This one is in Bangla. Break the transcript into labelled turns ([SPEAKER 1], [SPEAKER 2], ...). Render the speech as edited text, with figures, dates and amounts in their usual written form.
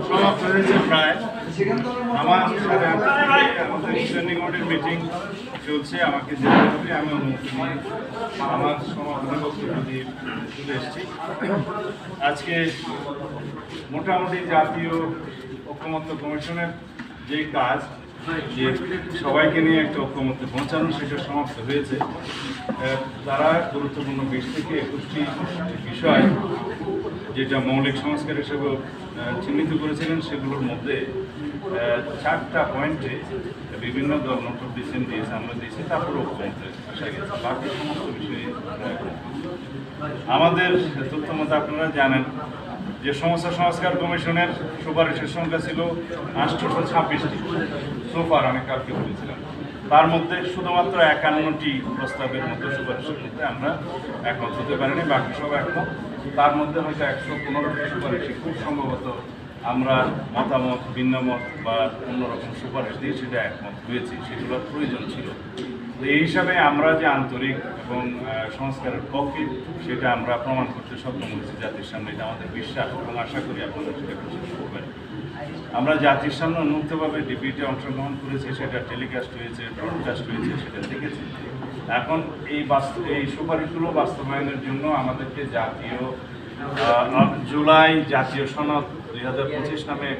[SPEAKER 1] সমাপ্ত হয়েছে প্রায়। আমার আমাদের স্ট্যান্ডিং কমিটির মিটিং চলছে, আমাকে যেতে হবে, আমি অনুমতি নিয়ে আমার সমাপনী বক্তব্য দিয়ে চলে এসেছি। আজকে মোটামুটি জাতীয় ঐক্যমত্য কমিশনের যে কাজ, যে সবাইকে নিয়ে একটা ঐক্যমত্যে পৌঁছানো, সেটা সমাপ্ত হয়েছে। তারা গুরুত্বপূর্ণ 20 থেকে 21টি বিষয় যেটা মৌলিক সংস্কার হিসেবে চিহ্নিত করেছিলেন, সেগুলোর মধ্যে 4টা পয়েন্টে বিভিন্ন দল নোট দিয়েছেন, আমরা দিয়েছি, তারপরে ঐক্যমত্যে আসা গেছে। বাকি সমস্ত বিষয়ে আমাদের তথ্য মতো আপনারা জানেন যে সমস্যা সংস্কার কমিশনের সুপারিশের সংখ্যা ছিল 826টি। সোফার আমি কালকে বলেছিলাম, তার মধ্যে শুধুমাত্র 51টি প্রস্তাবের মধ্যে সুপারিশের মধ্যে আমরা একমত হতে পারিনি, বাকি সব একমত। তার মধ্যে হয়তো 115টি সুপারিশে খুব সম্ভবত আমরা মতামত, ভিন্নমত বা অন্যরকম সুপারিশ দিয়ে সেটা একমত হয়েছি, সেগুলোর প্রয়োজন ছিল। তো এই হিসাবে আমরা যে আন্তরিক এবং সংস্কারের পক্ষে, সেটা আমরা প্রমাণ করতে সক্ষম হয়েছি জাতির সামনে। এটা আমাদের বিশ্বাস এবং আশা করি আপনারা সেটা বিশ্বাস করবেন। আমরা জাতির সামনে উন্মুক্তভাবে ডিবেটে অংশগ্রহণ করেছি, সেটা টেলিকাস্ট হয়েছে, ব্রডকাস্ট হয়েছে, সেটা দেখেছি। এখন এই সুপারিশগুলো বাস্তবায়নের জন্য আমাদেরকে জুলাই জাতীয় সনদ 2025 নামে